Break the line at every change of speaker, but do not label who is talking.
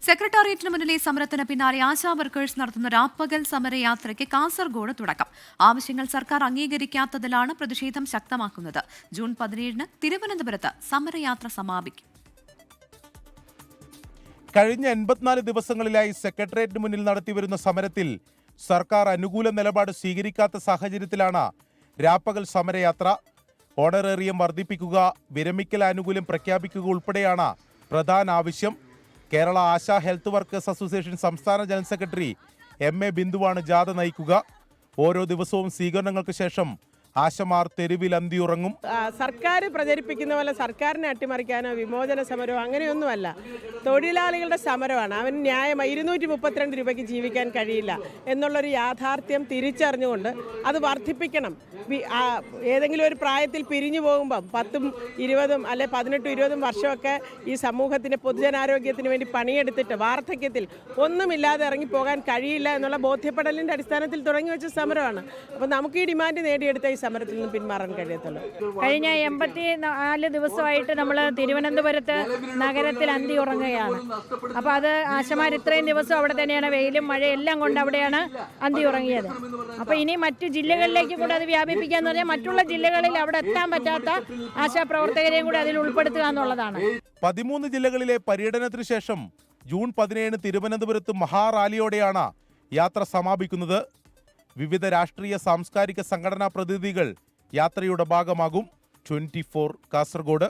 സെക്രട്ടേറിയറ്റിന് മുന്നിലെ സമരത്തിന് പിന്നാലെ ആശാ വർക്കേഴ്സ് നടത്തുന്ന രാപ്പകൽ സമരയാത്രയ്ക്ക് കാസർഗോഡ് തുടക്കം. ആവശ്യങ്ങൾ സർക്കാർ അംഗീകരിക്കാത്തതിലാണ് പ്രതിഷേധം ശക്തമാക്കുന്നത്. ജൂൺ 17-ന് തിരുവനന്തപുരത്ത് സമരയാത്ര സമാപിക്കും.
കഴിഞ്ഞ 84 ദിവസങ്ങളിലായി സെക്രട്ടേറിയറ്റിന് മുന്നിൽ നടത്തിവരുന്ന സമരത്തിൽ സർക്കാർ അനുകൂല നിലപാട് സ്വീകരിക്കാത്ത സാഹചര്യത്തിലാണ് രാപ്പകൽ സമരയാത്ര. ഓണറേറിയം വർദ്ധിപ്പിക്കുക, വിരമിക്കൽ ആനുകൂല്യം പ്രഖ്യാപിക്കുക ഉൾപ്പെടെയാണ് പ്രധാന ആവശ്യം. Kerala ASHA health workers association സംസ്ഥാന ജനറൽ സെക്രട്ടറി MA ബിന്ദുവാണ് ജാഥ നയിക്കുക. ഓരോ ദിവസവും സ്വീകരണങ്ങൾക്ക് ശേഷം ആശമാർ തെരുവിൽ അന്തിയുറങ്ങും.
സർക്കാർ പ്രചരിപ്പിക്കുന്ന പോലെ സർക്കാരിനെ അട്ടിമറിക്കാനോ വിമോചന സമരമോ അങ്ങനെയൊന്നുമല്ല. തൊഴിലാളികളുടെ സമരമാണ്. അവന് ന്യായമായി 232 രൂപയ്ക്ക് ജീവിക്കാൻ കഴിയില്ല എന്നുള്ളൊരു യാഥാർത്ഥ്യം തിരിച്ചറിഞ്ഞുകൊണ്ട് അത് വർദ്ധിപ്പിക്കണം. ഏതെങ്കിലും ഒരു പ്രായത്തിൽ പിരിഞ്ഞു പോകുമ്പം 10, 20 അല്ലെ 18, 20 വർഷമൊക്കെ ഈ സമൂഹത്തിൻ്റെ പൊതുജനാരോഗ്യത്തിന് വേണ്ടി പണിയെടുത്തിട്ട് വാർദ്ധക്യത്തിൽ ഒന്നുമില്ലാതെ ഇറങ്ങിപ്പോകാൻ കഴിയില്ല എന്നുള്ള ബോധ്യപ്പെടലിൻ്റെ അടിസ്ഥാനത്തിൽ തുടങ്ങി വെച്ച സമരമാണ്. അപ്പോൾ നമുക്ക് ഈ ഡിമാൻഡ് നേടിയെടുത്ത ഈ സമരത്തിൽ നിന്ന് പിന്മാറാൻ കഴിയത്തുള്ളൂ.
കഴിഞ്ഞ 84 ദിവസമായിട്ട് നമ്മൾ തിരുവനന്തപുരത്ത് നഗരത്തിൽ അന്തി ഉറങ്ങുകയാണ്. അപ്പോൾ അത് ആശമാർ ഇത്രയും ദിവസം അവിടെ തന്നെയാണ്, വെയിലും മഴയും എല്ലാം കൊണ്ട് അവിടെയാണ് അന്തി ഉറങ്ങിയത്. അപ്പോൾ ഇനി മറ്റു ജില്ലകളിലേക്ക് കൂടെ അത് വ്യാപിപ്പിക്കാന്ന് പറഞ്ഞാൽ മറ്റുള്ള ജില്ലകളിൽ അവിടെ എത്താൻ പറ്റാത്ത ആശാപ്രവർത്തകരെയും കൂടെ അതിൽ ഉൾപ്പെടുത്തുക എന്നുള്ളതാണ്.
13 ജില്ലകളിലെ പര്യടനത്തിന് ശേഷം ജൂൺ 17 തിരുവനന്തപുരത്ത് മഹാറാലിയോടെയാണ് യാത്ര സമാപിക്കുന്നത്. വിവിധ രാഷ്ട്രീയ സാംസ്കാരിക സംഘടനാ പ്രതിനിധികൾ യാത്രയുടെ ഭാഗമാകും. 24 കാസർഗോഡ്.